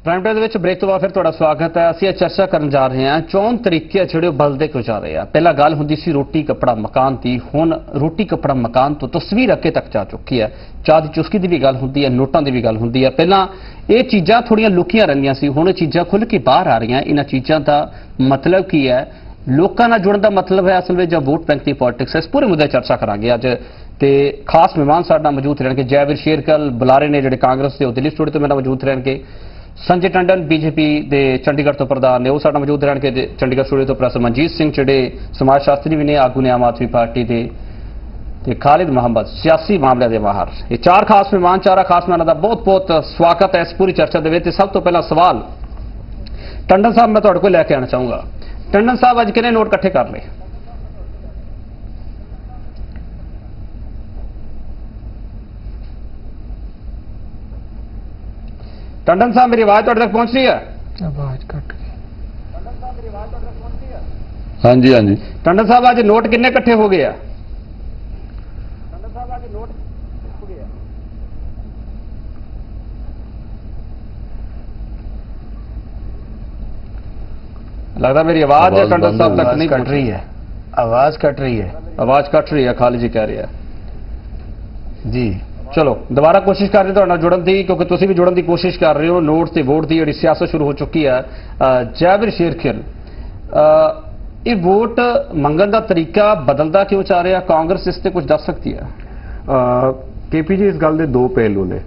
Prime time ਦੇ ਵਿੱਚ break ਤੋਂ ਬਾਅਦ ਫਿਰ ਤੁਹਾਡਾ ਸਵਾਗਤ ਹੈ। ਅਸੀਂ ਇਹ ਚਰਚਾ ਕਰਨ ਜਾ ਰਹੇ ਹਾਂ ਚੋਣ ਤਰੀਕੇ ਜਿਹੜੇ ਬਦਲਦੇ ਕਿਉਂ ਜਾ ਰਹੇ ਆ। ਪਹਿਲਾਂ ਗੱਲ ਹੁੰਦੀ ਸੀ ਰੋਟੀ ਕੱਪੜਾ ਮਕਾਨ ਦੀ, ਹੁਣ ਰੋਟੀ ਕੱਪੜਾ ਮਕਾਨ ਤੋਂ ਤਸਵੀਰ ਅੱਗੇ ਤੱਕ ਜਾ ਚੁੱਕੀ ਹੈ। ਚਾਹ ਦੀ ਚੁਸਕੀ ਦੀ ਵੀ ਗੱਲ ਹੁੰਦੀ ਹੈ, ਨੋਟਾਂ ਦੀ ਵੀ ਗੱਲ ਹੁੰਦੀ ਹੈ। ਪਹਿਲਾਂ ਇਹ ਚੀਜ਼ਾਂ ਥੋੜੀਆਂ ਲੁਕੀਆਂ ਰਹਿੰਦੀਆਂ ਸੀ, ਹੁਣ ਇਹ ਚੀਜ਼ਾਂ ਖੁੱਲ੍ਹ ਕੇ ਬਾਹਰ ਆ ਰਹੀਆਂ। ਇਹਨਾਂ ਚੀਜ਼ਾਂ ਦਾ ਮਤਲਬ ਕੀ ਹੈ, ਲੋਕਾਂ ਨਾਲ ਜੁੜਨ ਦਾ ਮਤਲਬ ਹੈ ਅਸਲ ਵਿੱਚ ਜਾਂ ਵੋਟ ਬੈਂਕ ਦੀ ਪੋਲਿਟਿਕਸ ਹੈ। ਇਸ ਪੂਰੇ ਮੁੱਦੇ ਚਰਚਾ ਕਰਾਂਗੇ ਅੱਜ। ਤੇ ਖਾਸ ਮਹਿਮਾਨ ਸਾਡੇ ਨਾਲ ਮੌਜੂਦ ਰਹਿਣਗੇ। ਜੈਵੀਰ ਸ਼ੇਰਗਿੱਲ ਬੁਲਾਰੇ ਨੇ ਜਿਹੜੇ ਕਾਂਗਰਸ ਦੇ, ਉਹ ਦਿੱਲੀ ਸਟੂਡੀਓ ਤੋਂ ਮੇਰੇ ਨਾਲ ਮੌਜੂਦ ਰਹਿਣਗੇ। ਸੰਜੇ ਟੰਡਨ ਬੀਜੇਪੀ ਦੇ ਚੰਡੀਗੜ੍ਹ ਤੋਂ ਪ੍ਰਧਾਨ ਨੇ, ਉਹ ਸਾਡੇ ਨਾਲ ਮੌਜੂਦ ਰਹਿਣਗੇ। ਚੰਡੀਗੜ੍ਹ ਸਟੂਡੀਓ ਤੋਂ ਪ੍ਰੋਫੈਸਰ ਮਨਜੀਤ ਸਿੰਘ ਜਿਹੜੇ ਸਮਾਜ ਸ਼ਾਸਤਰੀ ਵੀ ਨੇ, ਆਗੂ ਨੇ ਆਮ ਆਦਮੀ ਪਾਰਟੀ ਦੇ, ਤੇ ਖਾਲਿਦ ਮੁਹੰਮਦ ਸਿਆਸੀ ਮਾਮਲਿਆਂ ਦੇ ਮਾਹਰ। ਇਹ ਚਾਰ ਖਾਸ ਮਹਿਮਾਨ, ਚਾਰਾਂ ਖਾਸ ਮਹਿਮਾਨਾਂ ਦਾ ਬਹੁਤ ਬਹੁਤ ਸਵਾਗਤ ਹੈ ਇਸ ਪੂਰੀ ਚਰਚਾ ਦੇ ਵਿੱਚ। ਤੇ ਸਭ ਤੋਂ ਪਹਿਲਾਂ ਸਵਾਲ ਟੰਡਨ ਸਾਹਿਬ ਮੈਂ ਤੁਹਾਡੇ ਕੋਲ ਲੈ ਕੇ ਆਉਣਾ ਚਾਹੂੰਗਾ। ਟੰਡਨ ਸਾਹਿਬ, ਅੱਜ ਕਿੰਨੇ ਨੋਟ ਇਕੱਠੇ ਕਰ ਲਏ? टंडन साहब मेरी आवाज तक पहुंच रही है? आवाज कट गई। टंडन साहब मेरी आवाज तक पहुंच रही है? हाँ जी हाँ जी। टंडन साहब आज नोट कितने इकट्ठे हो गए? टंडन साहब आज नोट हो गए? लगता मेरी आवाज टंडन साहब तक नहीं कट रही है। आवाज कट रही है। आवाज कट रही है, खालिद जी कह रहे हैं जी। चलो दोबारा कोशिश कर रहे हो जुड़न की, क्योंकि तुम भी जुड़न की कोशिश कर रहे हो। नोट से वोट की जी सियासत शुरू हो चुकी है। जैवीर शेरगिल, ये वोट मंगन का तरीका बदलता क्यों चाह रहे हैं? कांग्रेस इस पर कुछ दस सकती है? केपी जी, इस गल के दो पहलू ने।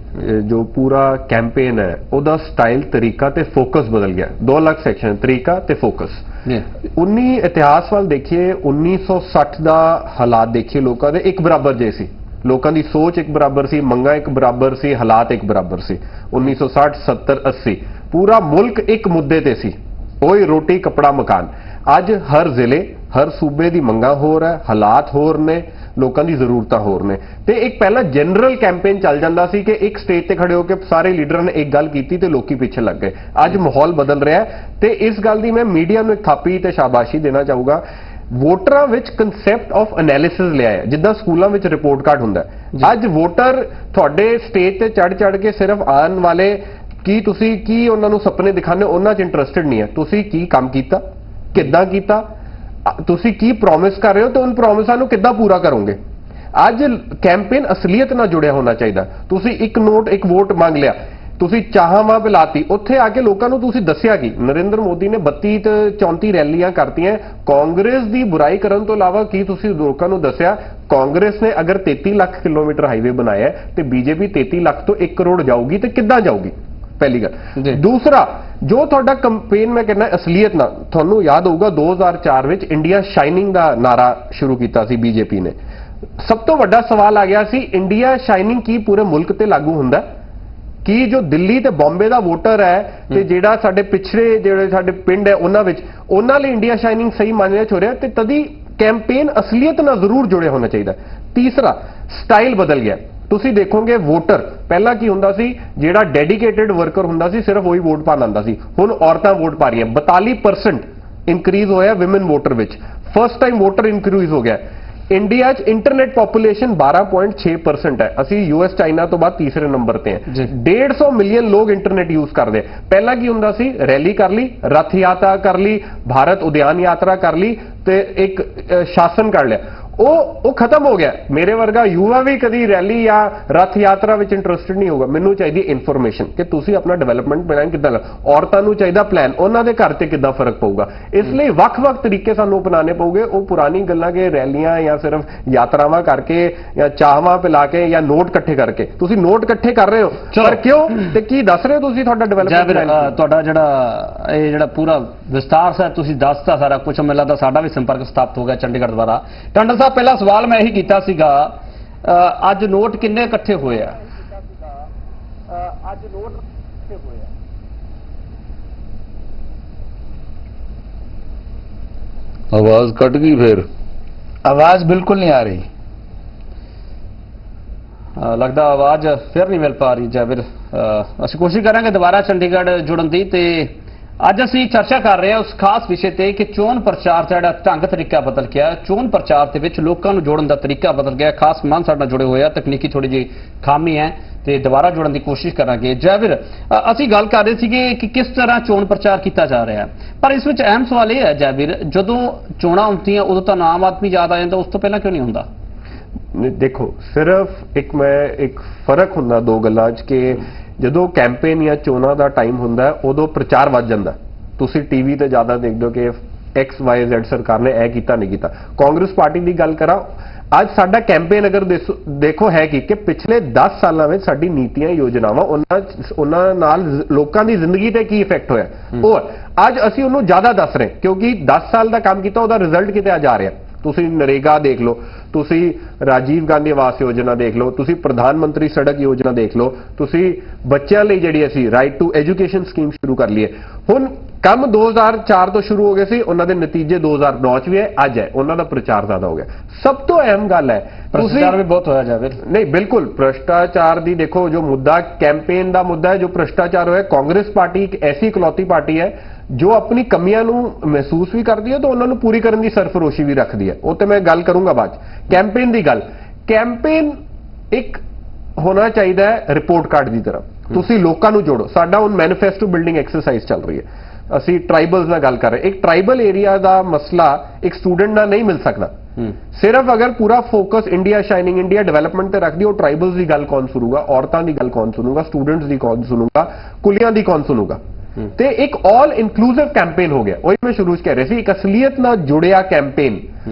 जो पूरा कैंपेन है उसका स्टाइल, तरीका ते फोकस बदल गया। दो अलग सैक्शन, तरीका ते फोकस। 19 इतिहास वाल देखिए, 1960 का हालात देखिए, लोगों के एक बराबर जे सी, लोगों की सोच एक बराबर सी, मंगा एक बराबर सी, हालात एक बराबर सी। 1960, 70, 80 पूरा मुल्क एक मुद्दे ते सी, कोई रोटी कपड़ा मकान। अज हर जिले, हर सूबे की मंगा होर है, हालात होर ने, लोगों की जरूरत होर ने। ते एक पहला जनरल कैंपेन चल जाता सी कि एक स्टेज ते खड़े होकर सारे लीडर ने एक गल की ते लोग पीछे लग गए। अज माहौल बदल रहा है ते इस गल की मैं मीडिया में एक थापी ते शाबाशी देना चाहूँगा। वोटरां विच कंसैप्ट ऑफ एनालिसिस लिया है, जिद्दां स्कूलों में रिपोर्ट कार्ड हुंदा है। अज वोटर तुहाडे स्टेज ते चढ़ चढ़ के सिर्फ आने वाले की तुसी की उन्हां नूं सपने दिखाने, उन्हां च इंटरस्टेड नहीं है। तुसी की काम कीता, किद्दां कीता, तुसी की प्रॉमिस कर रहे हो तो उन प्रॉमिसां नूं किद्दां पूरा करोगे। अज कैंपेन असलीयत नाल जुड़िया होना चाहिए। तुसी एक नोट एक वोट मांग लिया, तुसी चाहां पिलाती, उत्थे आके लोगों को तुसी दस्सिया कि नरेंद्र मोदी ने 32 ते 34 रैलियां करतियां, कांग्रेस की बुराई करने तो इलावा की तुसी लोगों को दस्सिया? कांग्रेस ने अगर 33 लाख किलोमीटर हाईवे बनाया है तो बीजेपी 33 लाख तो 1 करोड़ जाऊगी तो किद्दां जाऊगी? पहली गल। दूसरा, जो थोड़ा कैंपेन मैं कहना असलीयत ना, थोनू याद होगा 2004 में इंडिया शाइनिंग का नारा शुरू किया सी बीजेपी ने। सब तो बड़ा सवाल आ गया सी, इंडिया शाइनिंग की पूरे मुल्क ते लागू हुंदा कि जो दिल्ली ते बॉम्बे का वोटर है ते जेड़ा साडे पिछड़े जेड़े साडे पिंड है उन्हां लई इंडिया शाइनिंग सही मानिया हो रहा, ते तदी कैंपेन असलीयत नाल जरूर जुड़े होना चाहिए। तीसरा, स्टाइल बदल गया। तुसी देखोगे वोटर पहला की हुंदा सी, जेड़ा डेडिकेटेड वर्कर हुंदा सी, सिर्फ वही वोट पाण आंदा सी। हुण औरतां वोट पा रही हैं। 42% इंक्रीज होया विमेन वोटर विच। फर्स्ट टाइम वोटर इंक्रीज हो गया। इंडिया इंटरनेट पॉपुलेशन 12.6% है। असी यूएस चाइना तो बाद तीसरे नंबर पे हैं। 150 मिलियन लोग इंटरनेट यूज करते हैं। पहला की हुंदा सी, रैली कर ली, रथ यात्रा कर ली, भारत उद्यान यात्रा कर ली, ते एक शासन कर लिया। वो खत्म हो गया। मेरे वर्गा युवा भी कभी रैली या रथ यात्रा में इंटरस्टेड नहीं होगा। मैनू चाहिए इन्फॉर्मेशन कि तुसी अपना डेवलपमेंट प्लान किद्दां, औरतां नूं चाहिए प्लान, उन्हां दे घर ते किद्दां फर्क पऊगा। इसलिए वख-वख तरीके सानू अपनाने पऊगे। वो पुरानी गल्लां के रैलियां या सिर्फ यात्रावां करके या चाहवां पिला के या नोट इकट्ठे करके, तुसी नोट इकट्ठे कर रहे हो पर क्यों ते की दस रहे हो तुसी तुहाडा डेवलपमेंट प्लान? तुहाडा जिहड़ा पूरा विस्तार सा तुसी दसता सारा कुछ, मैनूं लगदा साडा भी संपर्क स्थापित हो गया चंडीगढ़ द्वारा। टंडन साहब, पहला सवाल मैं यही कीता सीगा, अज नोट किन्ने इकट्ठे हुए आ? अज नोट इकट्ठे हुए आ। आवाज कट गई, फिर आवाज बिल्कुल नहीं आ रही। लगता आवाज फिर नहीं मिल पा रही। जैवीर, असं कोशिश करेंगे दोबारा चंडीगढ़ जुड़न की। ਅੱਜ ਅਸੀਂ ਚਰਚਾ ਕਰ ਰਹੇ ਹਾਂ ਉਸ ਖਾਸ ਵਿਸ਼ੇ ਤੇ ਕਿ ਚੋਣ ਪ੍ਰਚਾਰ ਦਾ ਜਿਹੜਾ ਢੰਗ ਤਰੀਕਾ ਬਦਲ ਗਿਆ। ਚੋਣ ਪ੍ਰਚਾਰ ਦੇ ਵਿੱਚ ਲੋਕਾਂ ਨੂੰ ਜੋੜਨ ਦਾ ਤਰੀਕਾ ਬਦਲ ਗਿਆ। ਖਾਸ ਮਹਿਮਾਨ ਸਾਡੇ ਨਾਲ ਜੁੜੇ ਹੋਏ ਆ, ਤਕਨੀਕੀ ਥੋੜੀ ਜਿਹੀ ਖਾਮੀ ਹੈ ਤੇ ਦੁਬਾਰਾ ਜੋੜਨ ਦੀ ਕੋਸ਼ਿਸ਼ ਕਰਾਂਗੇ। ਜੈਵੀਰ, ਅਸੀਂ ਗੱਲ ਕਰ ਰਹੇ ਸੀਗੇ ਕਿ ਕਿਸ ਤਰ੍ਹਾਂ ਚੋਣ ਪ੍ਰਚਾਰ ਕੀਤਾ ਜਾ ਰਿਹਾ ਹੈ, ਪਰ ਇਸ ਵਿੱਚ ਅਹਿਮ ਸਵਾਲ ਇਹ ਹੈ ਜੈਵੀਰ, ਜਦੋਂ ਚੋਣਾਂ ਹੁੰਦੀਆਂ ਉਦੋਂ ਤਾਂ ਆਮ ਆਦਮੀ ਯਾਦ ਆ ਜਾਂਦਾ, ਉਸ ਤੋਂ ਪਹਿਲਾਂ ਕਿਉਂ ਨਹੀਂ ਹੁੰਦਾ? ਦੇਖੋ, ਸਿਰਫ ਇੱਕ ਫਰਕ ਹੁੰਦਾ ਦੋ ਗੱਲਾਂ 'ਚ ਕਿ ਜਦੋਂ ਕੈਂਪੇਨ ਜਾਂ ਚੋਣਾਂ ਦਾ ਟਾਈਮ ਹੁੰਦਾ ਉਦੋਂ ਪ੍ਰਚਾਰ ਵੱਧ ਜਾਂਦਾ। ਤੁਸੀਂ ਟੀਵੀ ਤੇ ਜ਼ਿਆਦਾ ਦੇਖਦੇ ਹੋ ਕਿ XYZ ਸਰਕਾਰ ਨੇ ਇਹ ਕੀਤਾ ਨਹੀਂ ਕੀਤਾ। ਕਾਂਗਰਸ ਪਾਰਟੀ ਦੀ ਗੱਲ ਕਰਾਂ, ਅੱਜ ਸਾਡਾ ਕੈਂਪੇਨ ਅਗਰ ਦੇਖੋ ਹੈ ਕਿ ਪਿਛਲੇ 10 ਸਾਲਾਂ ਵਿੱਚ ਸਾਡੀ ਨੀਤੀਆਂ ਯੋਜਨਾਵਾਂ ਉਹਨਾਂ ਨਾਲ ਲੋਕਾਂ ਦੀ ਜ਼ਿੰਦਗੀ ਤੇ ਕੀ ਇਫੈਕਟ ਹੋਇਆ, ਉਹ ਅੱਜ ਅਸੀਂ ਉਹਨੂੰ ਜ਼ਿਆਦਾ ਦੱਸ ਰਹੇ ਕਿਉਂਕਿ 10 ਸਾਲ ਦਾ ਕੰਮ ਕੀਤਾ, ਉਹਦਾ ਰਿਜ਼ਲਟ ਕਿਤੇ ਆ ਜਾ ਰਿਹਾ। ਤੁਸੀਂ ਨਰੇਗਾ ਦੇਖ ਲਓ, ਤੁਸੀਂ ਰਾਜੀਵ ਗਾਂਧੀ ਆਵਾਸ ਯੋਜਨਾ ਦੇਖ ਲਓ, ਤੁਸੀਂ ਪ੍ਰਧਾਨ ਮੰਤਰੀ ਸੜਕ ਯੋਜਨਾ ਦੇਖ ਲਓ, ਤੁਸੀਂ ਬੱਚਿਆਂ ਲਈ ਜਿਹੜੀ ਅਸੀਂ ਰਾਈਟ ਟੂ ਐਜੂਕੇਸ਼ਨ ਸਕੀਮ ਸ਼ੁਰੂ ਕਰ ਲਈ ਹੈ। ਹੁਣ ਕੰਮ 2004 ਤੋਂ ਸ਼ੁਰੂ ਹੋ ਗਏ ਸੀ, ਉਹਨਾਂ ਦੇ ਨਤੀਜੇ 2009 ਚ ਵੀ ਹੈ, ਅੱਜ ਹੈ, ਉਹਨਾਂ ਦਾ ਪ੍ਰਚਾਰ ਜ਼ਿਆਦਾ ਹੋ ਗਿਆ। ਸਭ ਤੋਂ ਅਹਿਮ ਗੱਲ ਹੈ, ਭ੍ਰਿਸ਼ਟਾਚਾਰ ਵੀ ਬਹੁਤ ਹੋਇਆ ਜਾਵੇ। ਨਹੀਂ, ਬਿਲਕੁਲ ਭ੍ਰਿਸ਼ਟਾਚਾਰ ਦੀ ਦੇਖੋ ਜੋ ਮੁੱਦਾ ਕੈਂਪੇਨ ਦਾ ਮੁੱਦਾ ਹੈ, ਜੋ ਭ੍ਰਿਸ਼ਟਾਚਾਰ ਹੋਇਆ, ਕਾਂਗਰਸ ਪਾਰਟੀ ਇੱਕ ਐਸੀ ਇਕਲੌਤੀ ਪਾਰਟੀ ਹੈ ਜੋ ਆਪਣੀ ਕਮੀਆਂ ਨੂੰ ਮਹਿਸੂਸ ਵੀ ਕਰਦੀ ਹੈ ਤਾਂ ਉਹਨਾਂ ਨੂੰ ਪੂਰੀ ਕਰਨ ਦੀ ਸਰਫਰੋਸ਼ੀ ਵੀ ਰੱਖਦੀ ਹੈ। ਉਹ ਤੇ ਮੈਂ ਗੱਲ ਕਰੂੰਗਾ ਬਾਅਦ ਚ। ਕੈਂਪੇਨ ਦੀ ਗੱਲ, ਕੈਂਪੇਨ ਇੱਕ ਹੋਣਾ ਚਾਹੀਦਾ ਹੈ ਰਿਪੋਰਟ ਕਾਰਡ ਦੀ ਤਰ੍ਹਾਂ, ਤੁਸੀਂ ਲੋਕਾਂ ਨੂੰ ਜੋੜੋ। ਸਾਡਾ ਹੁਣ ਮੈਨੀਫੈਸਟੋ ਬਿਲਡਿੰਗ ਐਕਸਰਸਾਈਜ਼ ਚੱਲ ਰਹੀ ਹੈ, ਅਸੀਂ ਟ੍ਰਾਈਬਲਸ ਨਾਲ ਗੱਲ ਕਰ ਰਹੇ। ਇੱਕ ਟ੍ਰਾਈਬਲ ਏਰੀਆ ਦਾ ਮਸਲਾ ਇੱਕ ਸਟੂਡੈਂਟ ਨਾਲ ਨਹੀਂ ਮਿਲ ਸਕਦਾ। ਸਿਰਫ ਅਗਰ ਪੂਰਾ focus India shining India development ਤੇ ਰੱਖਦੀ, ਉਹ ਟ੍ਰਾਈਬਲਸ ਦੀ ਗੱਲ ਕੌਣ ਸੁਣੂਗਾ, ਔਰਤਾਂ ਦੀ ਗੱਲ ਕੌਣ ਸੁਣੂਗਾ, ਸਟੂਡੈਂਟਸ ਦੀ ਕੌਣ ਸੁਣੂਗਾ, ਕੁਲੀਆਂ ਦੀ ਕੌਣ ਸੁਣੂਗਾ? ਤੇ ਇੱਕ ਆਲ ਇਨਕਲੂਸਿਵ ਕੈਂਪੇਨ ਹੋ ਗਿਆ। ਉਹੀ ਮੈਂ ਸ਼ੁਰੂ 'ਚ ਕਹਿ ਰਿਹਾ ਸੀ, ਇੱਕ ਅਸਲੀਅਤ ਨਾਲ ਜੁੜਿਆ ਕੈਂਪੇਨ,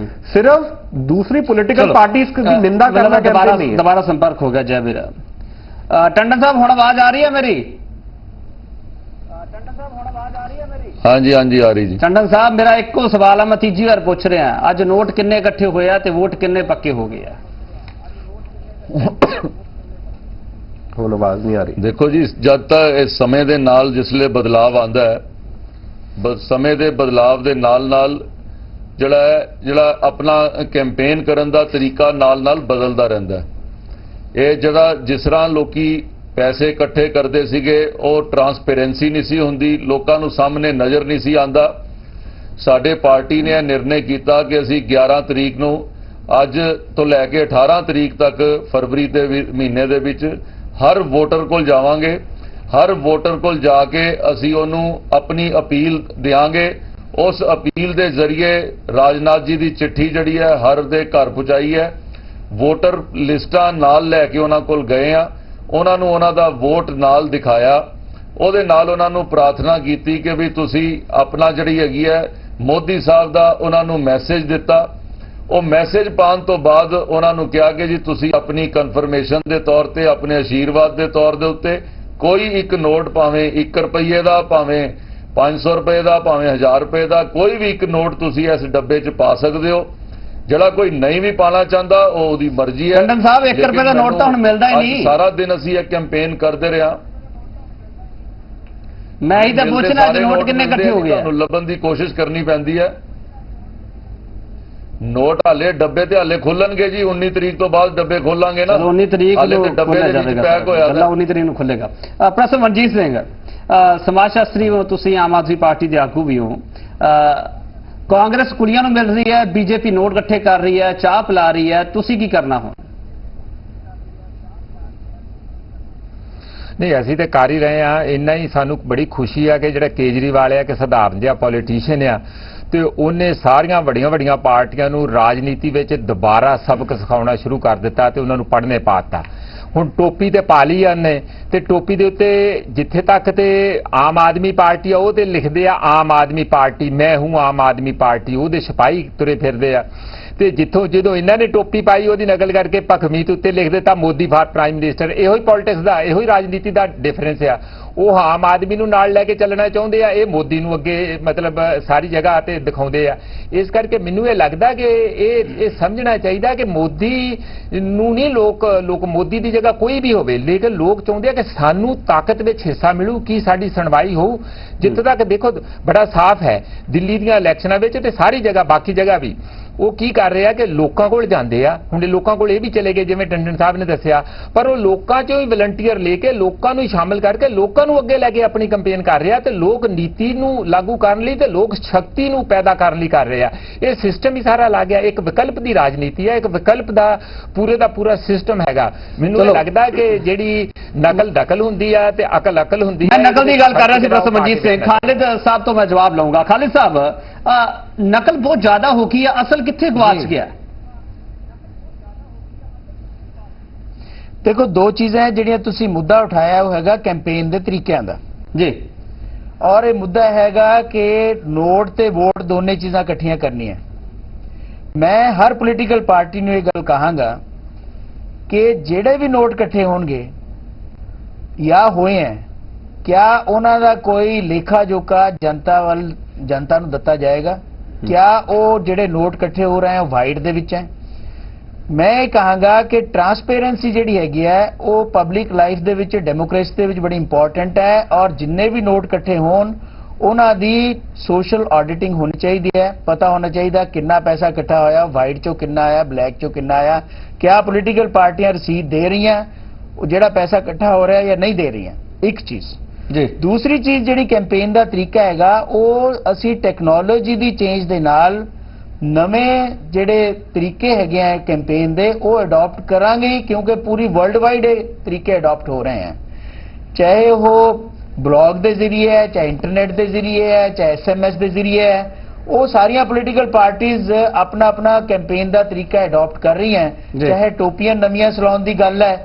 ਸਿਰਫ ਦੂਸਰੀ ਪੋਲੀਟੀਕਲ ਪਾਰਟੀਆਂ ਦੀ ਨਿੰਦਾ ਕਰਨਾ ਕੈਂਪੇਨ ਨਹੀਂ ਹੈ। ਦੁਬਾਰਾ ਸੰਪਰਕ ਹੋ ਗਿਆ ਜੈਵੀਰ। ਟੰਡਨ ਸਾਹਿਬ, ਹੁਣ ਆਵਾਜ਼ ਆ ਰਹੀ ਹੈ ਮੇਰੀ? ਹਾਂਜੀ ਹਾਂਜੀ ਆ ਰਹੀ ਜੀ। ਟੰਡਨ ਸਾਹਿਬ, ਮੇਰਾ ਇੱਕੋ ਸਵਾਲ ਹੈ, ਮੈਂ ਤੀਜੀ ਵਾਰ ਪੁੱਛ ਰਿਹਾ, ਅੱਜ ਨੋਟ ਕਿੰਨੇ ਇਕੱਠੇ ਹੋਏ ਆ ਤੇ ਵੋਟ ਕਿੰਨੇ ਪੱਕੇ ਹੋ ਗਏ ਆ? ਹੁਣ ਆਵਾਜ਼ ਨਹੀਂ ਆ ਰਹੀ। ਦੇਖੋ ਜੀ, ਜਦ ਤੱਕ ਇਸ ਸਮੇਂ ਦੇ ਨਾਲ ਜਿਸਲੇ ਬਦਲਾਵ ਆਂਦਾ ਹੈ, ਸਮੇਂ ਦੇ ਬਦਲਾਵ ਦੇ ਨਾਲ ਜਿਹੜਾ ਆਪਣਾ ਕੈਂਪੇਨ ਕਰਨ ਦਾ ਤਰੀਕਾ ਨਾਲ ਬਦਲਦਾ ਰਹਿੰਦਾ ਹੈ। ਇਹ ਜਿਹੜਾ ਜਿਸ ਤਰ੍ਹਾਂ ਲੋਕੀ ਪੈਸੇ ਇਕੱਠੇ ਕਰਦੇ ਸੀਗੇ, ਉਹ ਟਰਾਂਸਪੇਰੈਂਸੀ ਨਹੀਂ ਸੀ ਹੁੰਦੀ, ਲੋਕਾਂ ਨੂੰ ਸਾਹਮਣੇ ਨਜ਼ਰ ਨਹੀਂ ਸੀ ਆਂਦਾ। ਸਾਡੇ ਪਾਰਟੀ ਨੇ ਇਹ ਨਿਰਣੇ ਕੀਤਾ ਕਿ ਅਸੀਂ 11 ਤਰੀਕ ਨੂੰ, ਅੱਜ ਤੋਂ ਲੈ ਕੇ 18 ਤਰੀਕ ਤੱਕ ਫਰਵਰੀ ਦੇ ਮਹੀਨੇ ਦੇ ਵਿੱਚ ਹਰ ਵੋਟਰ ਕੋਲ ਜਾਵਾਂਗੇ। ਹਰ ਵੋਟਰ ਕੋਲ ਜਾ ਕੇ ਅਸੀਂ ਉਹਨੂੰ ਆਪਣੀ ਅਪੀਲ ਦਿਆਂਗੇ। ਉਸ ਅਪੀਲ ਦੇ ਜ਼ਰੀਏ ਰਾਜਨਾਥ ਜੀ ਦੀ ਚਿੱਠੀ ਜਿਹੜੀ ਹੈ ਹਰ ਦੇ ਘਰ ਪਹੁੰਚਾਈ ਹੈ। ਵੋਟਰ ਲਿਸਟਾਂ ਨਾਲ ਲੈ ਕੇ ਉਹਨਾਂ ਕੋਲ ਗਏ ਆ, ਉਹਨਾਂ ਨੂੰ ਉਹਨਾਂ ਦਾ ਵੋਟ ਨਾਲ ਦਿਖਾਇਆ, ਉਹਦੇ ਨਾਲ ਉਹਨਾਂ ਨੂੰ ਪ੍ਰਾਰਥਨਾ ਕੀਤੀ ਕਿ ਵੀ ਤੁਸੀਂ ਆਪਣਾ ਜਿਹੜੀ ਹੈਗੀ ਹੈ ਮੋਦੀ ਸਾਹਿਬ ਦਾ ਉਹਨਾਂ ਨੂੰ ਮੈਸੇਜ ਦਿੱਤਾ। ਉਹ ਮੈਸੇਜ ਪਾਉਣ ਤੋਂ ਬਾਅਦ ਉਹਨਾਂ ਨੂੰ ਕਿਹਾ ਕਿ ਜੀ ਤੁਸੀਂ ਆਪਣੀ ਕਨਫਰਮੇਸ਼ਨ ਦੇ ਤੌਰ ਤੇ, ਆਪਣੇ ਆਸ਼ੀਰਵਾਦ ਦੇ ਤੌਰ ਦੇ ਉੱਤੇ ਕੋਈ ਇੱਕ ਨੋਟ, ਭਾਵੇਂ 1 ਰੁਪਏ ਦਾ, ਭਾਵੇਂ 500 ਰੁਪਏ ਦਾ, ਭਾਵੇਂ 1000 ਰੁਪਏ ਦਾ, ਕੋਈ ਵੀ ਇੱਕ ਨੋਟ ਤੁਸੀਂ ਇਸ ਡੱਬੇ 'ਚ ਪਾ ਸਕਦੇ ਹੋ। ਜਿਹੜਾ ਕੋਈ ਨਹੀਂ ਵੀ ਪਾਣਾ ਚਾਹੁੰਦਾ ਉਹ ਉਹਦੀ ਮਰਜ਼ੀ ਹੈ। ਟੰਡਨ ਸਾਹਿਬ, 1 ਰੁਪਏ ਦਾ ਨੋਟ ਤਾਂ ਹੁਣ ਮਿਲਦਾ ਹੀ ਨਹੀਂ। ਸਾਰਾ ਦਿਨ ਅਸੀਂ ਇਹ ਕੈਂਪੇਨ ਕਰਦੇ ਰਹੇ ਹਾਂ। ਮੈਂ ਹੀ ਤਾਂ ਪੁੱਛਣਾ, ਅੱਜ ਨੋਟ ਕਿੰਨੇ ਇਕੱਠੇ ਹੋ ਗਏ? ਤੁਹਾਨੂੰ ਲੱਭਣ ਦੀ ਕੋਸ਼ਿਸ਼ ਕਰਨੀ ਪੈਂਦੀ ਹੈ। ਨੋਟ ਹਾਲੇ ਡੱਬੇ ਤੇ ਹਾਲੇ ਖੁੱਲਣਗੇ ਜੀ, 19 ਤਰੀਕ ਤੋਂ ਬਾਅਦ ਡੱਬੇ ਖੋਲਾਂਗੇ ਨਾ। 19 ਤਰੀਕ ਨੂੰ ਡੱਬੇ ਦੇ ਵਿੱਚ ਪੈਕ ਹੋਇਆ, 19 ਤਰੀਕ ਨੂੰ ਖੁੱਲੇਗਾ। ਪ੍ਰੋਫੈਸਰ ਮਨਜੀਤ ਸਿੰਘ, ਸਮਾਜ ਸ਼ਾਸਤਰੀ ਹੋ ਤੁਸੀਂ, ਆਮ ਆਦਮੀ ਪਾਰਟੀ ਦੇ ਆਗੂ ਵੀ ਹੋ। ਕਾਂਗਰਸ ਕੁੜੀਆਂ ਨੂੰ ਮਿਲ ਰਹੀ ਹੈ, ਬੀਜੇਪੀ ਨੋਟ ਇਕੱਠੇ ਕਰ ਰਹੀ ਹੈ, ਚਾਹ ਪਿਲਾ ਰਹੀ ਹੈ, ਤੁਸੀਂ ਕੀ ਕਰਨਾ ਹੁਣ? ਨਹੀਂ, ਅਸੀਂ ਤੇ ਕਰ ਹੀ ਰਹੇ ਹਾਂ। ਇੰਨਾ ਹੀ ਸਾਨੂੰ ਬੜੀ ਖੁਸ਼ੀ ਆ ਕਿ ਜਿਹੜਾ ਕੇਜਰੀਵਾਲ ਆ ਕਿ ਸਧਾਰਨ ਜਿਹਾ ਪੋਲੀਟੀਸ਼ੀਅਨ ਆ, ਤੇ ਉਹਨੇ ਸਾਰੀਆਂ ਵੱਡੀਆਂ ਪਾਰਟੀਆਂ ਨੂੰ ਰਾਜਨੀਤੀ ਵਿੱਚ ਦੁਬਾਰਾ ਸਬਕ ਸਿਖਾਉਣਾ ਸ਼ੁਰੂ ਕਰ ਦਿੱਤਾ ਤੇ ਉਹਨਾਂ ਨੂੰ ਪੜ੍ਹਨੇ ਪਾਤਾ। ਹੁਣ ਟੋਪੀ ਤੇ ਪਾ ਲਈ ਉਹਨੇ, ਤੇ ਟੋਪੀ ਦੇ ਉੱਤੇ ਜਿੱਥੇ ਤੱਕ ਤੇ ਆਮ ਆਦਮੀ ਪਾਰਟੀ ਆ ਉਹ ਤੇ ਲਿਖਦੇ ਆ ਆਮ ਆਦਮੀ ਪਾਰਟੀ, ਮੈਂ ਹੂੰ ਆਮ ਆਦਮੀ ਪਾਰਟੀ, ਉਹਦੇ ਸਿਪਾਹੀ ਤੁਰੇ ਫਿਰਦੇ ਆ। ਤੇ ਜਦੋਂ ਇਹਨਾਂ ਨੇ ਟੋਪੀ ਪਾਈ ਉਹਦੀ ਨਕਲ ਕਰਕੇ ਭਖਮੀਤ ਉੱਤੇ ਲਿਖ ਦਿੱਤਾ ਮੋਦੀ ਫਾਰ ਪ੍ਰਾਈਮ ਮਿਨਿਸਟਰ। ਇਹੋ ਹੀ ਪੋਲਿਟਿਕਸ ਦਾ, ਇਹੋ ਹੀ ਰਾਜਨੀਤੀ ਦਾ ਡਿਫਰੈਂਸ ਆ। ਉਹ ਆਮ ਆਦਮੀ ਨੂੰ ਨਾਲ ਲੈ ਕੇ ਚੱਲਣਾ ਚਾਹੁੰਦੇ ਆ, ਇਹ ਮੋਦੀ ਨੂੰ ਅੱਗੇ ਮਤਲਬ ਸਾਰੀ ਜਗ੍ਹਾ ਤੇ ਦਿਖਾਉਂਦੇ ਆ। ਇਸ ਕਰਕੇ ਮੈਨੂੰ ਇਹ ਲੱਗਦਾ ਕਿ ਇਹ ਸਮਝਣਾ ਚਾਹੀਦਾ ਕਿ ਮੋਦੀ ਨੂੰ ਨਹੀਂ, ਲੋਕ ਮੋਦੀ ਦੀ ਜਗ੍ਹਾ ਕੋਈ ਵੀ ਹੋਵੇ, ਲੇਕਿਨ ਲੋਕ ਚਾਹੁੰਦੇ ਆ ਕਿ ਸਾਨੂੰ ਤਾਕਤ ਵਿੱਚ ਹਿੱਸਾ ਮਿਲੂ, ਕੀ ਸਾਡੀ ਸੁਣਵਾਈ ਹੋਊ। ਜਿੱਥੇ ਤੱਕ ਦੇਖੋ ਬੜਾ ਸਾਫ਼ ਹੈ, ਦਿੱਲੀ ਦੀਆਂ ਇਲੈਕਸ਼ਨਾਂ ਵਿੱਚ ਤੇ ਸਾਰੀ ਜਗ੍ਹਾ ਬਾਕੀ ਜਗ੍ਹਾ ਵੀ ਉਹ ਕੀ ਕਰ ਰਹੇ ਆ ਕਿ ਲੋਕਾਂ ਕੋਲ ਜਾਂਦੇ ਆ। ਹੁਣ ਲੋਕਾਂ ਕੋਲ ਇਹ ਵੀ ਚਲੇ ਗਏ ਜਿਵੇਂ ਟੰਡਨ ਸਾਹਿਬ ਨੇ ਦੱਸਿਆ, ਪਰ ਉਹ ਲੋਕਾਂ ਚੋਂ ਹੀ ਵਲੰਟੀਅਰ ਲੈ ਕੇ ਲੋਕਾਂ ਨੂੰ ਸ਼ਾਮਲ ਕਰਕੇ ਲੋਕਾਂ ਨੂੰ ਅੱਗੇ ਲੈ ਕੇ ਆਪਣੀ ਕੰਪੇਨ ਕਰ ਰਿਹਾ ਤੇ ਲੋਕ ਨੀਤੀ ਨੂੰ ਲਾਗੂ ਕਰਨ ਲਈ ਤੇ ਲੋਕ ਸ਼ਕਤੀ ਨੂੰ ਪੈਦਾ ਕਰਨ ਲਈ ਕਰ ਰਹੇ ਆ। ਇਹ ਸਿਸਟਮ ਹੀ ਸਾਰਾ ਲੱਗ ਗਿਆ, ਇੱਕ ਵਿਕਲਪ ਦੀ ਰਾਜਨੀਤੀ ਹੈ, ਇੱਕ ਵਿਕਲਪ ਦਾ ਪੂਰਾ ਸਿਸਟਮ ਹੈਗਾ। ਮੈਨੂੰ ਇਹ ਲੱਗਦਾ ਕਿ ਜਿਹੜੀ ਨਕਲ ਦਕਲ ਹੁੰਦੀ ਆ ਤੇ ਅਕਲ ਅਕਲ ਹੁੰਦੀ ਹੈ। ਮੈਂ ਨਕਲ ਦੀ ਗੱਲ ਕਰ ਰਿਹਾ ਸੀ ਪ੍ਰੋਫੈਸਰ ਮਨਜੀਤ ਸਿੰਘ। ਖਾਲਿਦ ਸਾਹਿਬ ਤੋਂ ਮੈਂ ਜਵਾਬ ਲਵਾਂਗਾ। ਖਾਲਿਦ ਸਾਹਿਬ, ਨਕਲ ਬਹੁਤ ਜ਼ਿਆਦਾ ਹੋ ਗਈ ਹੈ, ਅਸਲ ਕਿੱਥੇ ਗਵਾਚ ਗਿਆ? देखो दो चीज़ें ਜਿਹੜੀਆਂ ਤੁਸੀਂ ਮੁੱਦਾ ਉਠਾਇਆ ਉਹ ਹੈਗਾ ਕੈਂਪੇਨ ਦੇ ਤਰੀਕਿਆਂ ਦਾ ਜੀ, ਔਰ ਇਹ ਮੁੱਦਾ ਹੈਗਾ ਕਿ ਨੋਟ ਤੇ ਵੋਟ ਦੋਨੇ ਚੀਜ਼ਾਂ ਇਕੱਠੀਆਂ ਕਰਨੀਆਂ। ਮੈਂ ਹਰ ਪੋਲੀਟੀਕਲ ਪਾਰਟੀ ਨੂੰ ਇਹ ਗੱਲ ਕਹਾਂਗਾ ਕਿ ਜਿਹੜੇ ਵੀ ਨੋਟ ਇਕੱਠੇ ਹੋਣਗੇ ਜਾਂ ਹੋਏ ਹੈ, क्या ਉਹਨਾਂ ਦਾ ਕੋਈ ਲੇਖਾ ਜੋਖਾ ਜਨਤਾ ਨੂੰ ਦਿੱਤਾ ਜਾਏਗਾ? क्या ਉਹ ਜਿਹੜੇ ਨੋਟ ਇਕੱਠੇ ਹੋ ਰਹੇ ਹੈ ਵਾਈਟ ਦੇ ਵਿੱਚ ਹੈ? मैं ये कहांगा कि ट्रांसपेरेंसी जिहड़ी हैगी है वो पब्लिक लाइफ दे विच डेमोक्रेसी दे विच बड़ी इंपॉर्टेंट है और जिन्ने भी नोट इकट्ठे होण उन्हां दी सोशल ऑडिटिंग होनी चाहिए है। पता होना चाहिए कितना पैसा इकट्ठा होया, वाइट चो कितना आया, ब्लैक चो कितना आया, क्या पोलिटिकल पार्टियां रसीद दे रही हैं जिहड़ा पैसा इकट्ठा हो रहा है या नहीं दे रही हैं। एक चीज़ जी, दूसरी चीज़ जिहड़ी कैंपेन का तरीका हैगा वो असी टैक्नोलॉजी दी चेंज दे नाल नवें ਜਿਹੜੇ ਤਰੀਕੇ ਹੈਗੇ ਆ ਕੈਂਪੇਨ ਦੇ ਉਹ ਅਡਾਪਟ ਕਰਾਂਗੇ ਕਿਉਂਕਿ ਪੂਰੀ ਵਰਲਡ ਵਾਈਡ ਤਰੀਕੇ ਅਡਾਪਟ ਹੋ ਰਹੇ ਹਨ, ਚਾਹੇ ਉਹ ਬਲੌਗ ਦੇ ਜ਼ਰੀਏ ਹੈ, ਚਾਹੇ ਇੰਟਰਨੈਟ ਦੇ ਜ਼ਰੀਏ ਹੈ, ਚਾਹੇ SMS ਦੇ ਜ਼ਰੀਏ ਹੈ। ਉਹ ਸਾਰੀਆਂ ਪੋਲੀਟੀਕਲ ਪਾਰਟੀਆਂ ਆਪਣਾ ਆਪਣਾ ਕੈਂਪੇਨ ਦਾ ਤਰੀਕਾ ਅਡਾਪਟ ਕਰ ਰਹੀਆਂ, ਚਾਹੇ ਟੋਪੀਆਂ ਨਵੀਆਂ ਸਲਾਉਣ ਦੀ ਗੱਲ ਹੈ,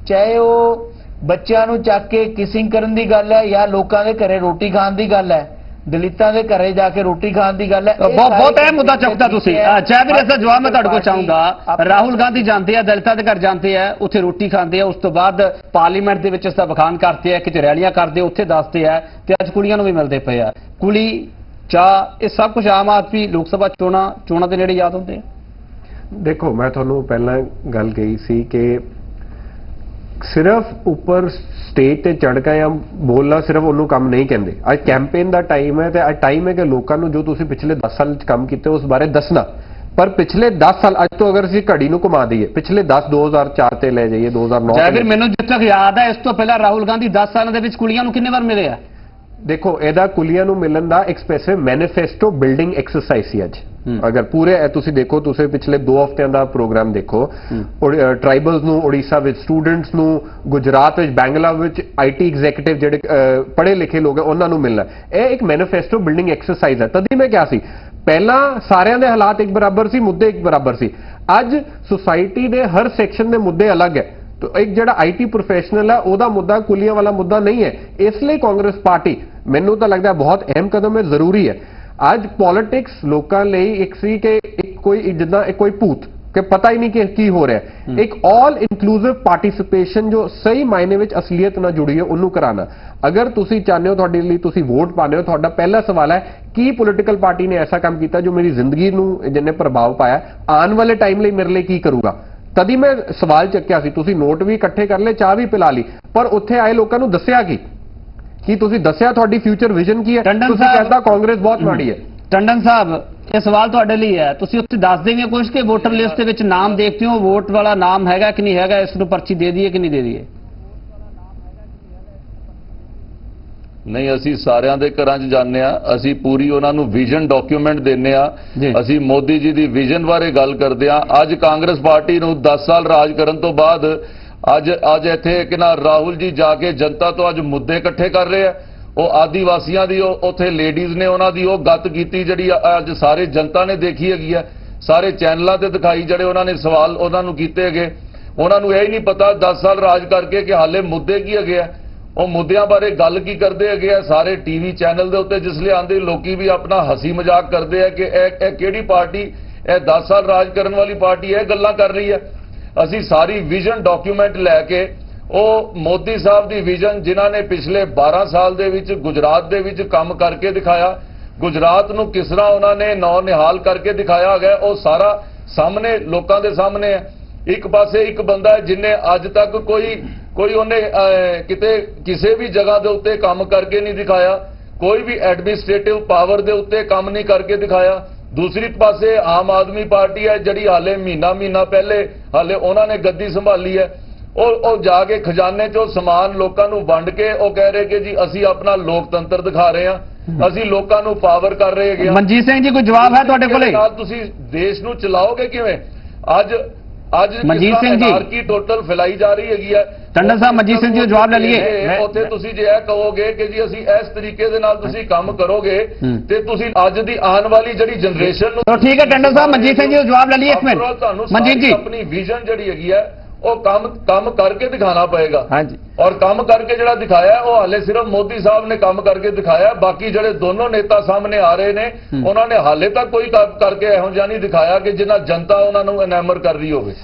ਚਾਹੇ ਉਹ ਬੱਚਿਆਂ ਨੂੰ ਚੱਕ ਕੇ ਕਿਸਿੰਗ ਕਰਨ ਦੀ ਗੱਲ ਹੈ ਜਾਂ ਲੋਕਾਂ ਦੇ ਘਰੇ ਰੋਟੀ ਖਾਣ ਦੀ ਗੱਲ ਹੈ, दलितों के घरे जाके रोटी खाने की गल है। बहुत अहम मुद्दा चुकता तुसीं। जयवीर इसका जवाब मैं तुहाडे कोल चाहूंगा। राहुल गांधी जाते हैं, दलितों के घर जाते हैं, उत्थे रोटी खाते हैं, उस तो बाद पार्लीमेंट दे विच इसदा बखान करते हैं, किते रैलियां करते उत्थे दसते हैं ते अज कुड़ियां नूं भी मिलदे पए आ। कुड़ी चाह ये सब कुछ आम आदमी लोक सभा चोणां दे नेड़े याद हुंदे आ। देखो मैं तुहानूं पहलां गल कही सी कि सिर्फ उपर स्टेज ते चढ़ के या बोलना सिर्फ उन्होंने काम नहीं कहते। अज कैंपेन का टाइम है, अज टाइम है कि लोगों को जो तुसीं पिछले 10 साल काम किए उस बारे दसना। पर पिछले 10 साल अज तो अगर असीं घड़ी नूं घुमा दईए पिछले 2004 ते ले जाइए 2009। जयवीर मैनूं जिथे तक याद है इस तो पहला राहुल गांधी 10 साल दे विच कुड़ियां नूं किन्ने बार मिले आ? देखो ਇਹਦਾ ਕੁਲੀਆਂ ਨੂੰ ਮਿਲਣ ਦਾ ਇੱਕ ਸਪੈਸਿਫਿਕ ਮੈਨੀਫੈਸਟੋ ਬਿਲਡਿੰਗ ਐਕਸਰਸਾਈਜ਼ ਸੀ ਅੱਜ। अगर पूरे ਤੁਸੀਂ ਦੇਖੋ ਤੁਸੀਂ ਪਿਛਲੇ 2 ਹਫ਼ਤਿਆਂ ਦਾ ਪ੍ਰੋਗਰਾਮ ਦੇਖੋ, ਟ੍ਰਾਈਬਲਸ ਨੂੰ ਉੜੀਸਾ ਵਿੱਚ, ਸਟੂਡੈਂਟਸ ਨੂੰ ਗੁਜਰਾਤ ਵਿੱਚ, ਬੈਂਗਲਾ ਵਿੱਚ ਆਈਟੀ ਐਗਜ਼ੀਕਿਊਟਿਵ ਜਿਹੜੇ ਪੜ੍ਹੇ ਲਿਖੇ ਲੋਕ ਹੈ ਉਹਨਾਂ ਨੂੰ ਮਿਲਣਾ। ਇਹ ਇੱਕ ਮੈਨੀਫੈਸਟੋ ਬਿਲਡਿੰਗ ਐਕਸਰਸਾਈਜ਼ ਹੈ। ਤਦ ਹੀ ਮੈਂ ਕਿਹਾ ਸੀ ਪਹਿਲਾਂ ਸਾਰਿਆਂ ਦੇ ਹਾਲਾਤ ਇੱਕ ਬਰਾਬਰ ਸੀ, ਮੁੱਦੇ ਇੱਕ ਬਰਾਬਰ ਸੀ। ਅੱਜ ਸੁਸਾਇਟੀ ਦੇ ਹਰ ਸੈਕਸ਼ਨ ਦੇ ਮੁੱਦੇ ਅਲੱਗ ਹੈ। तो एक ਜਿਹੜਾ आईटी प्रोफेशनल है ਉਹਦਾ ਮੁੱਦਾ ਕੁਲੀਆਂ ਵਾਲਾ ਮੁੱਦਾ ਨਹੀਂ ਹੈ। ਇਸ ਲਈ ਕਾਂਗਰਸ ਪਾਰਟੀ ਮੈਨੂੰ ਤਾਂ ਲੱਗਦਾ ਬਹੁਤ ਅਹਿਮ ਕਦਮ ਹੈ, ਜ਼ਰੂਰੀ ਹੈ। ਅੱਜ ਪੋਲਿਟਿਕਸ ਲੋਕਾਂ ਲਈ ਇੱਕ ਸੀ ਕਿ ਇੱਕ ਕੋਈ ਜਿੱਦਾਂ ਕੋਈ ਭੂਤ ਕਿ ਪਤਾ ਹੀ ਨਹੀਂ ਕਿ ਕੀ ਹੋ ਰਿਹਾ ਹੈ। ਇੱਕ ਆਲ ਇਨਕਲੂਸਿਵ ਪਾਰਟਿਸਿਪੇਸ਼ਨ ਜੋ ਸਹੀ ਮਾਇਨੇ ਵਿੱਚ ਅਸਲੀਅਤ ਨਾਲ ਜੁੜੀ ਹੈ ਉਹਨੂੰ ਕਰਾਣਾ। ਅਗਰ ਤੁਸੀਂ ਚਾਹੁੰਦੇ ਹੋ ਤੁਹਾਡੇ ਲਈ ਤੁਸੀਂ ਵੋਟ ਪਾਣੇ ਹੋ, ਤੁਹਾਡਾ ਪਹਿਲਾ ਸਵਾਲ ਹੈ ਕੀ ਪੋਲੀਟੀਕਲ ਪਾਰਟੀ ਨੇ ਐਸਾ ਕੰਮ ਕੀਤਾ ਜੋ ਮੇਰੀ ਜ਼ਿੰਦਗੀ ਨੂੰ ਜਿਹਨੇ ਪ੍ਰਭਾਵ ਪਾਇਆ, ਆਉਣ ਵਾਲੇ ਟਾਈਮ ਲਈ ਮੇਰੇ ਲਈ ਕੀ ਕਰੂਗਾ। तभी मैं सवाल चक्या सी तुसी नोट भी इकट्ठे कर ले, चाह भी पिला ली, पर उत्थे आए लोगों को दस्या कि तुसी दस्या तुहाडी फ्यूचर विजन की है। तुसी कहता कांग्रेस बहुत माड़ी है। टंडन साहब ये सवाल तुहाडे लिए है, तुसी उत्थे दस देंगे कुछ कि वोटर लिस्ट दे विच नाम देखते हो वोट वाला नाम हैगा कि नहीं हैगा, इसनूं पर्ची दे दईए कि नहीं दे दईए? नहीं ਅਸੀਂ ਸਾਰਿਆਂ ਦੇ ਘਰਾਂ 'ਚ ਜਾਂਦੇ ਆ, ਅਸੀਂ ਪੂਰੀ ਉਹਨਾਂ ਨੂੰ ਵਿਜ਼ਨ ਡਾਕੂਮੈਂਟ ਦਿੰਨੇ ਆ, ਅਸੀਂ ਮੋਦੀ ਜੀ ਦੀ ਵਿਜ਼ਨ ਬਾਰੇ ਗੱਲ ਕਰਦੇ ਆ। ਅੱਜ ਕਾਂਗਰਸ ਪਾਰਟੀ ਨੂੰ 10 ਸਾਲ ਰਾਜ ਕਰਨ ਤੋਂ ਬਾਅਦ ਅੱਜ ਇੱਥੇ ਕਿ ਨਾ ਰਾਹੁਲ ਜੀ ਜਾ ਕੇ ਜਨਤਾ ਤੋਂ ਅੱਜ ਮੁੱਦੇ ਇਕੱਠੇ ਕਰ ਰਹੇ ਆ। ਉਹ ਆਦੀਵਾਸੀਆਂ ਦੀ ਉੱਥੇ ਲੇਡੀਜ਼ ਨੇ ਉਹਨਾਂ ਦੀ ਉਹ ਗੱਤ ਕੀਤੀ ਜਿਹੜੀ ਅੱਜ ਸਾਰੇ ਜਨਤਾ ਨੇ ਦੇਖੀ ਹੈਗੀ ਆ, ਸਾਰੇ ਚੈਨਲਾਂ ਤੇ ਦਿਖਾਈ, ਜਿਹੜੇ ਉਹਨਾਂ ਨੇ ਸਵਾਲ ਉਹਨਾਂ ਨੂੰ ਕੀਤੇ ਹੈਗੇ। ਉਹਨਾਂ ਨੂੰ ਇਹ ਹੀ ਨਹੀਂ ਪਤਾ 10 ਸਾਲ ਰਾਜ ਕਰਕੇ ਕਿ ਹਾਲੇ ਮੁੱਦੇ ਕੀ ਹੈਗੇ ਆ, ਉਹ ਮੁੱਦਿਆਂ ਬਾਰੇ ਗੱਲ ਕੀ ਕਰਦੇ ਹੈਗੇ ਆ। ਸਾਰੇ ਟੀਵੀ ਚੈਨਲ ਦੇ ਉੱਤੇ ਜਿਸ ਲਈ ਆਉਂਦੇ ਲੋਕੀ ਵੀ ਆਪਣਾ ਹਸੀ ਮਜ਼ਾਕ ਕਰਦੇ ਆ ਕਿ ਇਹ ਕਿਹੜੀ ਪਾਰਟੀ, ਇਹ 10 ਸਾਲ ਰਾਜ ਕਰਨ ਵਾਲੀ ਪਾਰਟੀ ਇਹ ਗੱਲਾਂ ਕਰ ਰਹੀ ਹੈ। ਅਸੀਂ ਸਾਰੀ ਵਿਜ਼ਨ ਡਾਕੂਮੈਂਟ ਲੈ ਕੇ ਉਹ ਮੋਦੀ ਸਾਹਿਬ ਦੀ ਵਿਜ਼ਨ ਜਿਨ੍ਹਾਂ ਨੇ ਪਿਛਲੇ 12 ਸਾਲ ਦੇ ਵਿੱਚ ਗੁਜਰਾਤ ਦੇ ਵਿੱਚ ਕੰਮ ਕਰਕੇ ਦਿਖਾਇਆ, ਗੁਜਰਾਤ ਨੂੰ ਕਿਸ ਤਰ੍ਹਾਂ ਉਹਨਾਂ ਨੇ ਨੌ ਨਿਹਾਲ ਕਰਕੇ ਦਿਖਾਇਆ ਗਿਆ, ਉਹ ਸਾਰਾ ਸਾਹਮਣੇ ਲੋਕਾਂ ਦੇ ਸਾਹਮਣੇ ਹੈ। ਇੱਕ ਪਾਸੇ ਇੱਕ ਬੰਦਾ ਜਿਨੇ ਅੱਜ ਤੱਕ ਕੋਈ ਉਹਨੇ ਕਿਤੇ ਕਿਸੇ ਵੀ ਜਗ੍ਹਾ ਦੇ ਉੱਤੇ ਕੰਮ ਕਰਕੇ ਨਹੀਂ ਦਿਖਾਇਆ, ਕੋਈ ਵੀ ਐਡਮਿਨਿਸਟ੍ਰੇਟਿਵ ਪਾਵਰ ਦੇ ਉੱਤੇ ਕੰਮ ਨਹੀਂ ਕਰਕੇ ਦਿਖਾਇਆ। ਦੂਸਰੀ ਪਾਸੇ ਆਮ ਆਦਮੀ ਪਾਰਟੀ ਹੈ ਜਿਹੜੀ ਹਾਲੇ ਮਹੀਨਾ ਪਹਿਲੇ ਹਾਲੇ ਉਹਨਾਂ ਨੇ ਗੱਦੀ ਸੰਭਾਲੀ ਹੈ, ਉਹ ਜਾ ਕੇ ਖਜ਼ਾਨੇ 'ਚੋਂ ਸਮਾਨ ਲੋਕਾਂ ਨੂੰ ਵੰਡ ਕੇ ਉਹ ਕਹਿ ਰਹੇ ਕਿ ਜੀ ਅਸੀਂ ਆਪਣਾ ਲੋਕਤੰਤਰ ਦਿਖਾ ਰਹੇ ਹਾਂ, ਅਸੀਂ ਲੋਕਾਂ ਨੂੰ ਪਾਵਰ ਕਰ ਰਹੇ ਹੈਗੇ। ਮਨਜੀਤ ਸਿੰਘ ਜੀ ਕੋਈ ਜਵਾਬ ਹੈ ਤੁਹਾਡੇ ਕੋਲੇ? ਤੁਸੀਂ ਦੇਸ਼ ਨੂੰ ਚਲਾਓਗੇ ਕਿਵੇਂ? ਅੱਜ ਮਨਜੀਤ ਸਿੰਘ ਜੀ ਅਨਾਰਕੀ ਟੋਟਲ ਫੈਲਾਈ ਜਾ ਰਹੀ ਹੈਗੀ ਹੈ। ਟੰਡਨ ਸਾਹਿਬ ਮਨਜੀਤ ਸਿੰਘ ਜੀ ਦਾ ਜਵਾਬ ਲੈ ਲਈਏ। ਉੱਥੇ ਤੁਸੀਂ ਜੇ ਇਹ ਕਹੋਗੇ ਕਿ ਜੀ ਅਸੀਂ ਇਸ ਤਰੀਕੇ ਦੇ ਨਾਲ ਤੁਸੀਂ ਕੰਮ ਕਰੋਗੇ ਤੇ ਤੁਸੀਂ ਅੱਜ ਦੀ ਆਉਣ ਵਾਲੀ ਜਿਹੜੀ ਜਨਰੇਸ਼ਨ ਨੂੰ ਠੀਕ ਹੈ ਟੰਡਨ ਸਾਹਿਬ ਮਨਜੀਤ ਸਿੰਘ ਜੀ ਦਾ ਜਵਾਬ ਲੈ ਲਈਏ ਇੱਕ ਮਿੰਟ। ਮਨਜੀਤ ਜੀ ਆਪਣੀ ਵਿਜ਼ਨ ਜਿਹੜੀ ਹੈਗੀ ਹੈ ਉਹ ਕੰਮ ਕਰਕੇ ਦਿਖਾਣਾ ਪਏਗਾ। ਹਾਂਜੀ, ਔਰ ਕੰਮ ਕਰਕੇ ਜਿਹੜਾ ਦਿਖਾਇਆ ਉਹ ਹਾਲੇ ਸਿਰਫ ਮੋਦੀ ਸਾਹਿਬ ਨੇ ਕੰਮ ਕਰਕੇ ਦਿਖਾਇਆ, ਬਾਕੀ ਜਿਹੜੇ ਦੋਨੋਂ ਨੇਤਾ ਸਾਹਮਣੇ ਆ ਰਹੇ ਨੇ ਉਹਨਾਂ ਨੇ ਹਾਲੇ ਤੱਕ ਕੋਈ ਕੰਮ ਕਰਕੇ ਇਹੋ ਜਿਹਾ ਨਹੀਂ ਦਿਖਾਇਆ ਕਿ ਜਿੰਨਾ ਜਨਤਾ ਉਹਨਾਂ ਨੂੰ ਇਨਾਮਰ ਕਰ ਰਹੀ ਹੋਵੇ।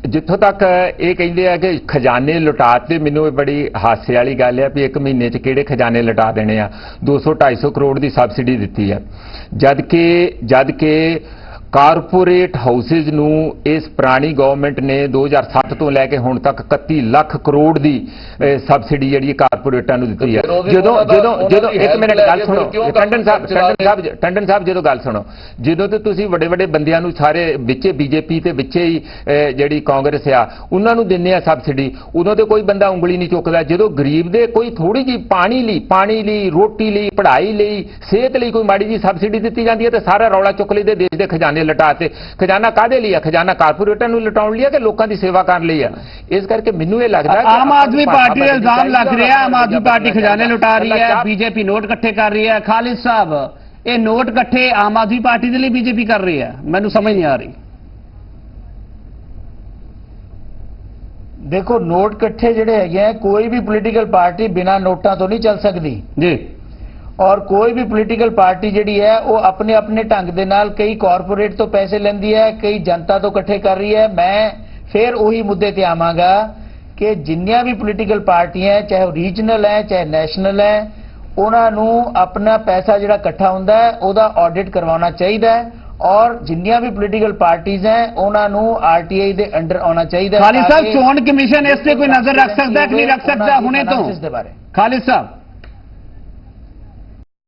ਜਿੱਥੋਂ ਤੱਕ ਇਹ ਕਹਿੰਦੇ ਆ ਕਿ ਖਜ਼ਾਨੇ ਲੁਟਾਤੇ, ਮੈਨੂੰ ਇਹ ਬੜੀ ਹਾਸੇ ਵਾਲੀ ਗੱਲ ਹੈ ਵੀ 1 ਮਹੀਨੇ 'ਚ ਕਿਹੜੇ ਖਜ਼ਾਨੇ ਲੁਟਾ ਦੇਣੇ ਆ। 200-250 ਕਰੋੜ ਦੀ ਸਬਸਿਡੀ ਦਿੱਤੀ ਹੈ, ਜਦ ਕਿ ਕਾਰਪੋਰੇਟ ਹਾਊਸਿਸ ਨੂੰ ਇਸ ਪੁਰਾਣੀ ਗਵਰਨਮੈਂਟ ਨੇ 2007 ਤੋਂ ਲੈ ਕੇ ਹੁਣ ਤੱਕ 31 ਲੱਖ ਕਰੋੜ ਦੀ ਸਬਸਿਡੀ ਜਿਹੜੀ ਕਾਰਪੋਰੇਟਾਂ ਨੂੰ ਦਿੱਤੀ ਹੈ। ਜਦੋਂ ਇੱਕ ਮਿੰਟ ਗੱਲ ਸੁਣੋ ਟੰਡਨ ਸਾਹਿਬ ਜਦੋਂ ਗੱਲ ਸੁਣੋ, ਜਦੋਂ ਤੇ ਤੁਸੀਂ ਵੱਡੇ ਬੰਦਿਆਂ ਨੂੰ ਸਾਰੇ ਵਿੱਚੇ ਬੀਜੇਪੀ ਤੇ ਵਿੱਚੇ ਹੀ ਜਿਹੜੀ ਕਾਂਗਰਸ ਆ ਉਹਨਾਂ ਨੂੰ ਦਿੰਦੇ ਆ ਸਬਸਿਡੀ, ਉਦੋਂ ਤੇ ਕੋਈ ਬੰਦਾ ਉਂਗਲੀ ਨਹੀਂ ਚੁੱਕਦਾ। ਜਦੋਂ ਗਰੀਬ ਦੇ ਕੋਈ ਥੋੜੀ ਜੀ ਪਾਣੀ ਲਈ, ਰੋਟੀ ਲਈ, ਪੜ੍ਹਾਈ ਲਈ, ਸਿਹਤ ਲਈ ਕੋਈ ਮਾੜੀ ਜੀ ਸਬਸਿਡੀ ਦਿੱਤੀ ਜਾਂਦੀ ਹੈ ਤੇ ਸਾਰਾ ਰੌਲਾ ਚੁੱਕ ਲਈਦੇ ਦੇਸ਼ ਦੇ ਖਜ਼ਾਨੇ ਲਟਾਤੇ। ਖਜ਼ਾਨਾ ਕਾਹਦੇ ਲਈ ਆ? ਖਜ਼ਾਨਾ ਕਾਰਪੋਰੇਟਾਂ ਨੂੰ ਲਟਾਉਣ ਲਈ ਆ ਕਿ ਲੋਕਾਂ ਦੀ ਸੇਵਾ ਕਰਨ ਲਈ ਆ? ਇਸ ਕਰਕੇ ਮੈਨੂੰ ਇਹ ਲੱਗਦਾ ਕਿ ਆਮ ਆਦਮੀ ਪਾਰਟੀ ਦਾ ਇਲਜ਼ਾਮ ਲੱਗ ਰਿਹਾ ਆਮ ਆਦਮੀ ਪਾਰਟੀ ਖਜ਼ਾਨੇ ਲੁਟਾ ਰਹੀ ਹੈ, ਬੀਜੇਪੀ ਨੋਟ ਇਕੱਠੇ ਕਰ ਰਹੀ ਹੈ। ਖਾਲਿਦ ਸਾਹਿਬ ਇਹ ਨੋਟ ਇਕੱਠੇ ਆਮ ਆਦਮੀ ਪਾਰਟੀ ਦੇ ਲਈ ਬੀਜੇਪੀ ਕਰ ਰਹੀ ਹੈ? ਮੈਨੂੰ ਸਮਝ ਨਹੀਂ ਆ ਰਹੀ। ਦੇਖੋ ਨੋਟ ਇਕੱਠੇ ਜਿਹੜੇ ਹੈਗੇ ਆ, ਕੋਈ ਵੀ ਪੋਲੀਟੀਕਲ ਪਾਰਟੀ ਬਿਨਾਂ ਨੋਟਾਂ ਤੋਂ ਨਹੀਂ ਚੱਲ ਸਕਦੀ ਜੀ। ਔਰ ਕੋਈ ਵੀ ਪੋਲੀਟੀਕਲ ਪਾਰਟੀ ਜਿਹੜੀ ਹੈ ਉਹ ਆਪਣੇ ਢੰਗ ਦੇ ਨਾਲ ਕਈ ਕਾਰਪੋਰੇਟ ਤੋਂ ਪੈਸੇ ਲੈਂਦੀ ਹੈ, ਕਈ ਜਨਤਾ ਤੋਂ ਇਕੱਠੇ ਕਰ ਰਹੀ ਹੈ। ਮੈਂ ਫਿਰ ਉਹੀ ਮੁੱਦੇ ਤੇ ਆਵਾਂਗਾ ਕਿ ਜਿੰਨੀਆਂ ਵੀ ਪੋਲੀਟੀਕਲ ਪਾਰਟੀਆਂ ਚਾਹੇ ਉਹ ਰੀਜਨਲ ਹੈ ਚਾਹੇ ਨੈਸ਼ਨਲ ਹੈ, ਉਹਨਾਂ ਨੂੰ ਆਪਣਾ ਪੈਸਾ ਜਿਹੜਾ ਇਕੱਠਾ ਹੁੰਦਾ ਹੈ ਉਹਦਾ ਆਡਿਟ ਕਰਵਾਉਣਾ ਚਾਹੀਦਾ ਹੈ ਔਰ ਜਿੰਨੀਆਂ ਵੀ ਪੋਲੀਟੀਕਲ ਪਾਰਟੀਆਂ ਹੈ ਉਹਨਾਂ ਨੂੰ ਆਰਟੀਆਈ ਦੇ ਅੰਡਰ ਆਉਣਾ ਚਾਹੀਦਾ ਹੈ। ਖਾਲਿਦ ਸਾਹਿਬ ਚੋਣ ਕਮਿਸ਼ਨ ਇਸ ਤੇ ਕੋਈ ਨਜ਼ਰ ਰੱਖ ਸਕਦਾ ਕਿ ਨਹੀਂ ਰੱਖ ਸਕਦਾ ਹੁਣੇ ਤੋਂ? ਖਾਲਿਦ ਸਾਹਿਬ